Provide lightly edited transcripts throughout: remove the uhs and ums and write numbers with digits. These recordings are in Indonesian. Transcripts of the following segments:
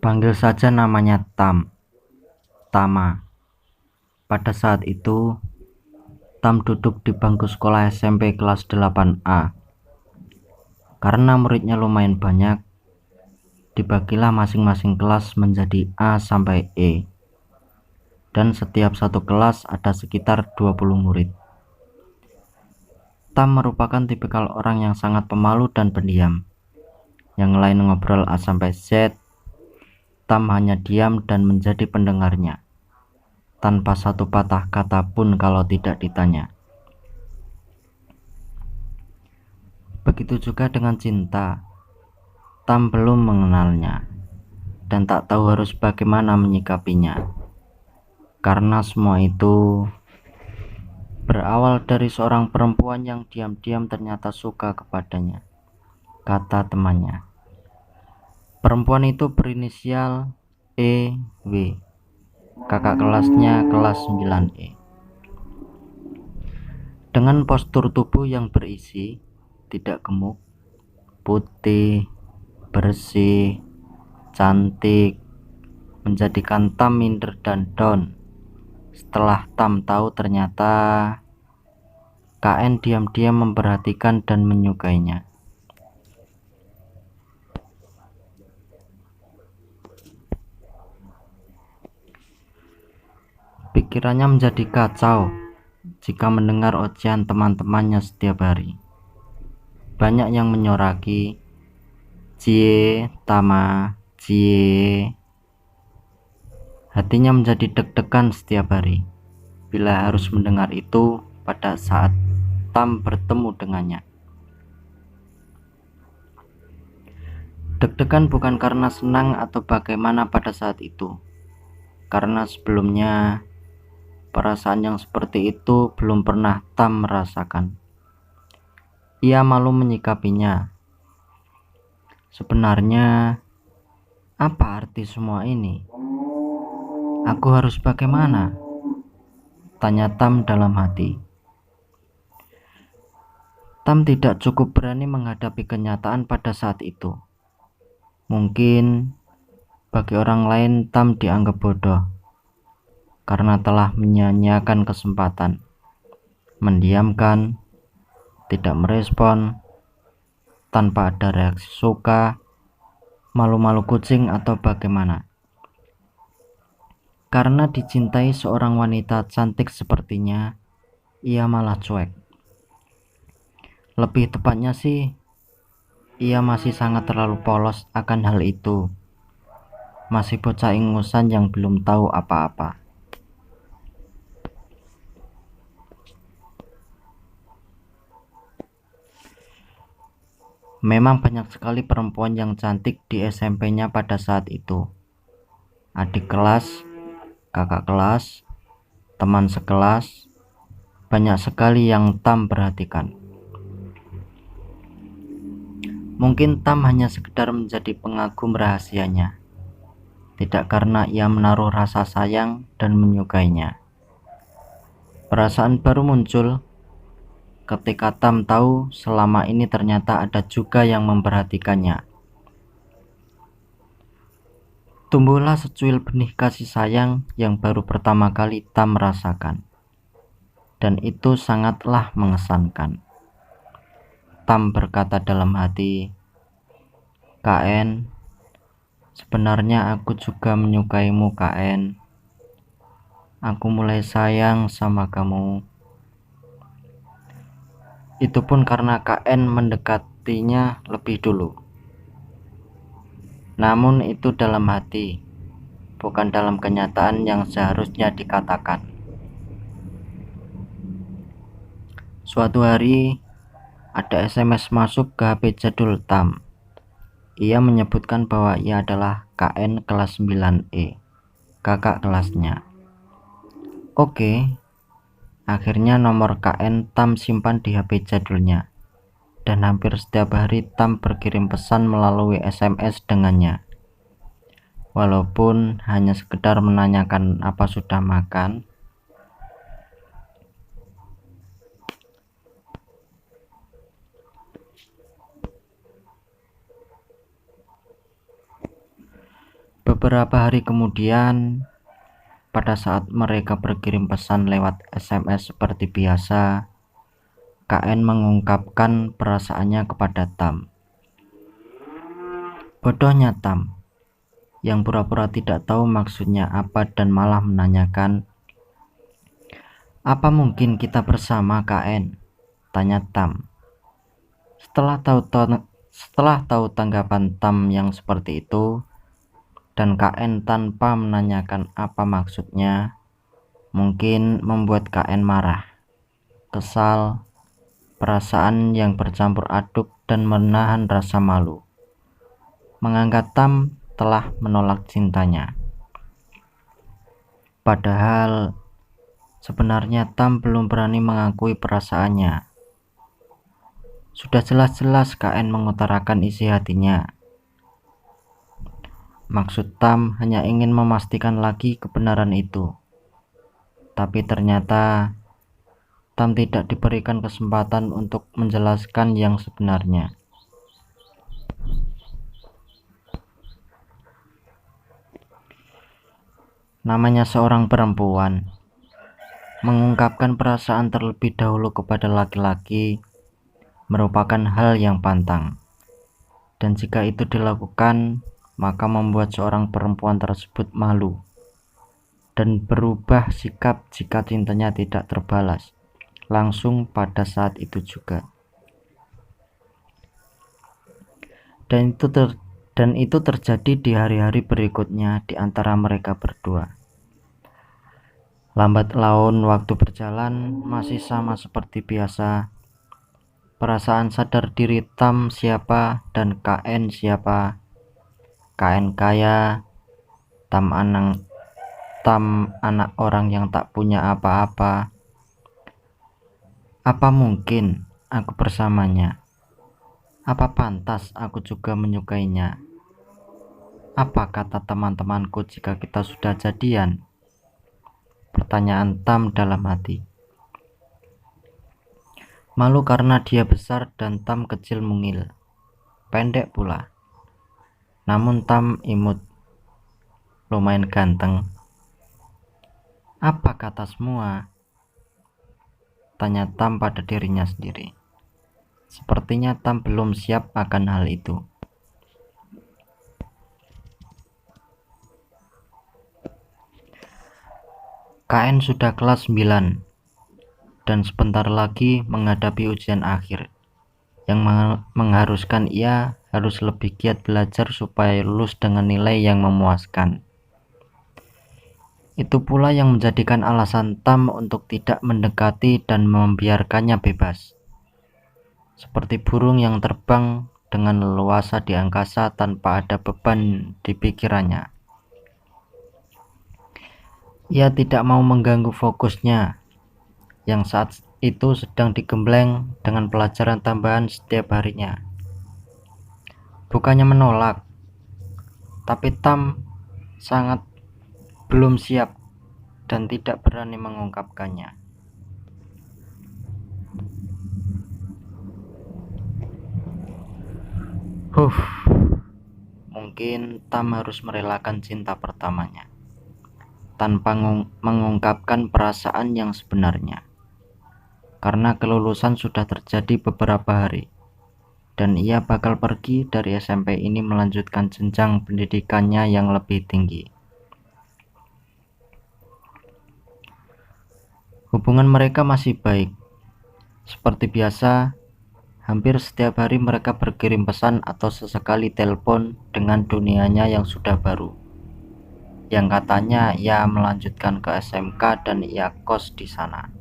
Panggil saja namanya Tama. Pada saat itu, Tam duduk di bangku sekolah SMP kelas 8A. Karena muridnya lumayan banyak, dibagilah masing-masing kelas menjadi A sampai E. Dan setiap satu kelas ada sekitar 20 murid. Tam merupakan tipikal orang yang sangat pemalu dan pendiam. Yang lain ngobrol A sampai Z, Tam hanya diam dan menjadi pendengarnya, tanpa satu patah kata pun kalau tidak ditanya. Begitu juga dengan Cinta. Tam belum mengenalnya dan tak tahu harus bagaimana menyikapinya, karena semua itu berawal dari seorang perempuan yang diam-diam ternyata suka kepadanya, kata temannya. Perempuan itu berinisial EW, kakak kelasnya kelas 9E. Dengan postur tubuh yang berisi, tidak gemuk, putih, bersih, cantik, menjadikan Tam minder dan down. Setelah Tam tahu ternyata KN diam-diam memperhatikan dan menyukainya. Pikirannya menjadi kacau jika mendengar ocehan teman-temannya setiap hari. Banyak yang menyoraki, "Cie, Tama, cie." Hatinya menjadi deg-degan setiap hari bila harus mendengar itu pada saat Tam bertemu dengannya. Deg-degan bukan karena senang atau bagaimana pada saat itu, karena sebelumnya perasaan yang seperti itu belum pernah Tam merasakan. Ia malu menyikapinya. Sebenarnya, apa arti semua ini? Aku harus bagaimana? Tanya Tam dalam hati. Tam tidak cukup berani menghadapi kenyataan pada saat itu. Mungkin bagi orang lain Tam dianggap bodoh karena telah menyia-nyiakan kesempatan, mendiamkan, tidak merespon, tanpa ada reaksi suka, malu-malu kucing atau bagaimana. Karena dicintai seorang wanita cantik sepertinya, ia malah cuek. Lebih tepatnya sih, ia masih sangat terlalu polos akan hal itu. Masih bocah ingusan yang belum tahu apa-apa. Memang banyak sekali perempuan yang cantik di SMP-nya pada saat itu. Adik kelas, kakak kelas, teman sekelas, banyak sekali yang Tam perhatikan. Mungkin Tam hanya sekedar menjadi pengagum rahasianya, tidak karena ia menaruh rasa sayang dan menyukainya. Perasaan baru muncul ketika Tam tahu selama ini ternyata ada juga yang memperhatikannya. Tumbuhlah secuil benih kasih sayang yang baru pertama kali Tam merasakan, dan itu sangatlah mengesankan. Tam berkata dalam hati, "KN, sebenarnya aku juga menyukaimu, KN. Aku mulai sayang sama kamu." Itu pun karena KN mendekatinya lebih dulu. Namun itu dalam hati, bukan dalam kenyataan yang seharusnya dikatakan. Suatu hari, ada SMS masuk ke HP jadul Tam. Ia menyebutkan bahwa ia adalah KN kelas 9E, kakak kelasnya. Oke, akhirnya nomor KN Tam simpan di HP jadulnya, dan hampir setiap hari Tam berkirim pesan melalui SMS dengannya. Walaupun hanya sekedar menanyakan apa sudah makan. Beberapa hari kemudian, pada saat mereka berkirim pesan lewat SMS seperti biasa, KN mengungkapkan perasaannya kepada Tam. Bodohnya Tam, yang pura-pura tidak tahu maksudnya apa dan malah menanyakan, "Apa mungkin kita bersama, KN?" tanya Tam. Setelah tahu tanggapan Tam yang seperti itu, dan KN tanpa menanyakan apa maksudnya, mungkin membuat KN marah, kesal, perasaan yang bercampur aduk, dan menahan rasa malu. Menganggap Tam telah menolak cintanya. Padahal sebenarnya Tam belum berani mengakui perasaannya. Sudah jelas-jelas KN mengutarakan isi hatinya. Maksud Tam hanya ingin memastikan lagi kebenaran itu. Tapi ternyata Tam tidak diberikan kesempatan untuk menjelaskan yang sebenarnya. Namanya seorang perempuan, mengungkapkan perasaan terlebih dahulu kepada laki-laki merupakan hal yang pantang. Dan jika itu dilakukan, maka membuat seorang perempuan tersebut malu dan berubah sikap jika cintanya tidak terbalas langsung pada saat itu juga. Dan itu terjadi di hari-hari berikutnya di antara mereka berdua. Lambat laun waktu berjalan, masih sama seperti biasa. Perasaan sadar diri Tam siapa dan KN siapa. KN kaya, Tam anak orang yang tak punya apa-apa. Apa mungkin aku bersamanya? Apa pantas aku juga menyukainya? Apa kata teman-temanku jika kita sudah jadian? Pertanyaan Tam dalam hati. Malu karena dia besar dan Tam kecil mungil, pendek pula. Namun Tam imut, lumayan ganteng. Apa kata semua? Tanya Tam pada dirinya sendiri. Sepertinya Tam belum siap akan hal itu. KN sudah kelas 9 dan sebentar lagi menghadapi ujian akhir yang mengharuskan ia harus lebih giat belajar supaya lulus dengan nilai yang memuaskan. Itu pula yang menjadikan alasan Tam untuk tidak mendekati dan membiarkannya bebas. Seperti burung yang terbang dengan leluasa di angkasa tanpa ada beban di pikirannya. Ia tidak mau mengganggu fokusnya yang saat itu sedang digembleng dengan pelajaran tambahan setiap harinya. Bukannya menolak, tapi Tam sangat belum siap dan tidak berani mengungkapkannya. Mungkin Tam harus merelakan cinta pertamanya tanpa mengungkapkan perasaan yang sebenarnya. Karena kelulusan sudah terjadi beberapa hari, dan ia bakal pergi dari SMP ini melanjutkan jenjang pendidikannya yang lebih tinggi. Hubungan mereka masih baik. Seperti biasa, hampir setiap hari mereka berkirim pesan atau sesekali telepon dengan dunianya yang sudah baru. Yang katanya ia melanjutkan ke SMK dan ia kos di sana.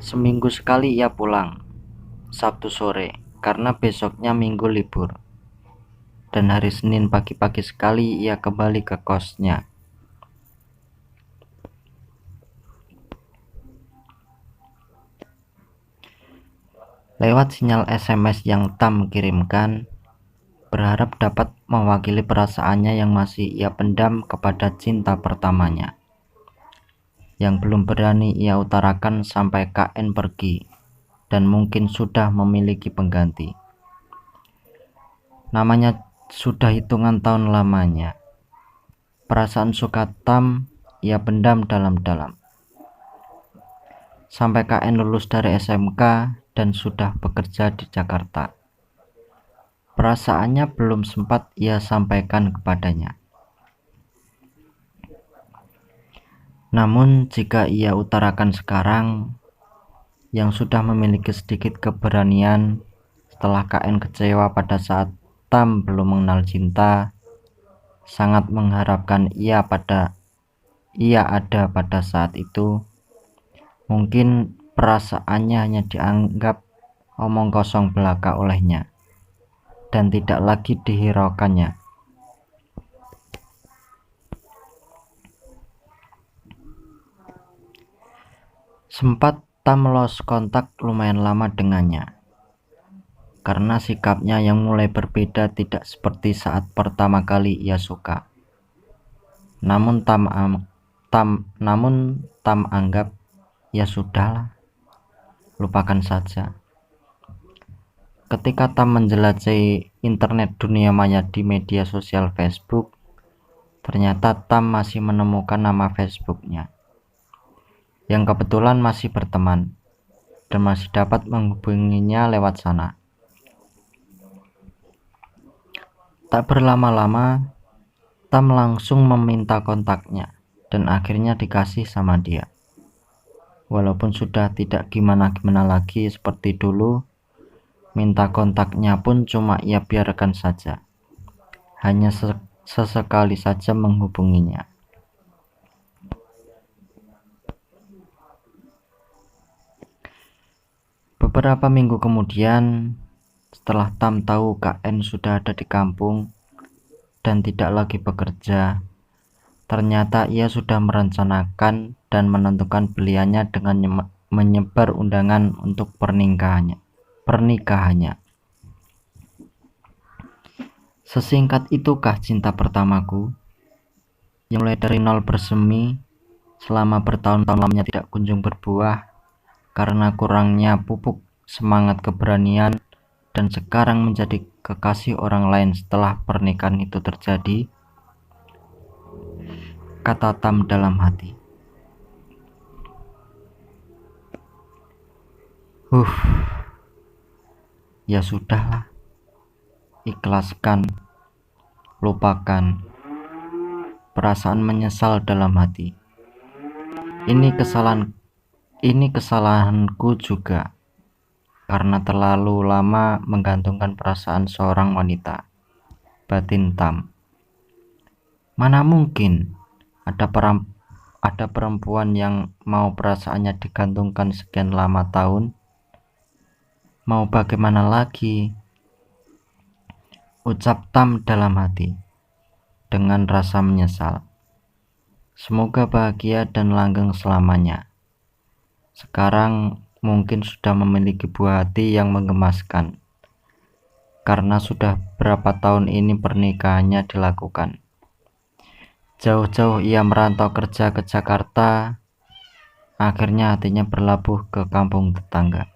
Seminggu sekali ia pulang, Sabtu sore, karena besoknya Minggu libur. Dan hari Senin pagi-pagi sekali ia kembali ke kosnya. Lewat sinyal SMS yang Tam kirimkan, berharap dapat mewakili perasaannya yang masih ia pendam kepada cinta pertamanya, yang belum berani ia utarakan sampai KN pergi dan mungkin sudah memiliki pengganti. Namanya sudah hitungan tahun lamanya. Perasaan suka Tam ia pendam dalam-dalam. Sampai KN lulus dari SMK dan sudah bekerja di Jakarta. Perasaannya belum sempat ia sampaikan kepadanya. Namun jika ia utarakan sekarang, yang sudah memiliki sedikit keberanian setelah KN kecewa pada saat Tam belum mengenal cinta, sangat mengharapkan ia ada pada saat itu, mungkin perasaannya hanya dianggap omong kosong belaka olehnya dan tidak lagi dihiraukannya. Sempat Tam lost kontak lumayan lama dengannya, karena sikapnya yang mulai berbeda, tidak seperti saat pertama kali ia suka. Namun Tam anggap, ya sudahlah, lupakan saja. Ketika Tam menjelajahi internet dunia maya di media sosial Facebook, ternyata Tam masih menemukan nama Facebooknya, yang kebetulan masih berteman dan masih dapat menghubunginya lewat sana. Tak berlama-lama, Tam langsung meminta kontaknya dan akhirnya dikasih sama dia. Walaupun sudah tidak gimana-gimana lagi seperti dulu, minta kontaknya pun cuma ia biarkan saja, hanya sesekali saja menghubunginya. Beberapa minggu kemudian, setelah Tam tahu KN sudah ada di kampung dan tidak lagi bekerja, ternyata ia sudah merencanakan dan menentukan beliannya dengan menyebar undangan untuk pernikahannya. Sesingkat itukah cinta pertamaku, yang mulai dari nol bersemi selama bertahun-tahun lamanya tidak kunjung berbuah karena kurangnya pupuk semangat keberanian, dan sekarang menjadi kekasih orang lain setelah pernikahan itu terjadi, kata Tam dalam hati. Ya sudahlah, ikhlaskan, lupakan. Perasaan menyesal dalam hati. Ini kesalahanku juga, karena terlalu lama menggantungkan perasaan seorang wanita, batin Tam. Mana mungkin ada perempuan yang mau perasaannya digantungkan sekian lama tahun? Mau bagaimana lagi? Ucap Tam dalam hati dengan rasa menyesal. Semoga bahagia dan langgeng selamanya. Sekarang mungkin sudah memiliki buah hati yang menggemaskan, karena sudah berapa tahun ini pernikahannya dilakukan. Jauh-jauh ia merantau kerja ke Jakarta, akhirnya hatinya berlabuh ke kampung tetangga.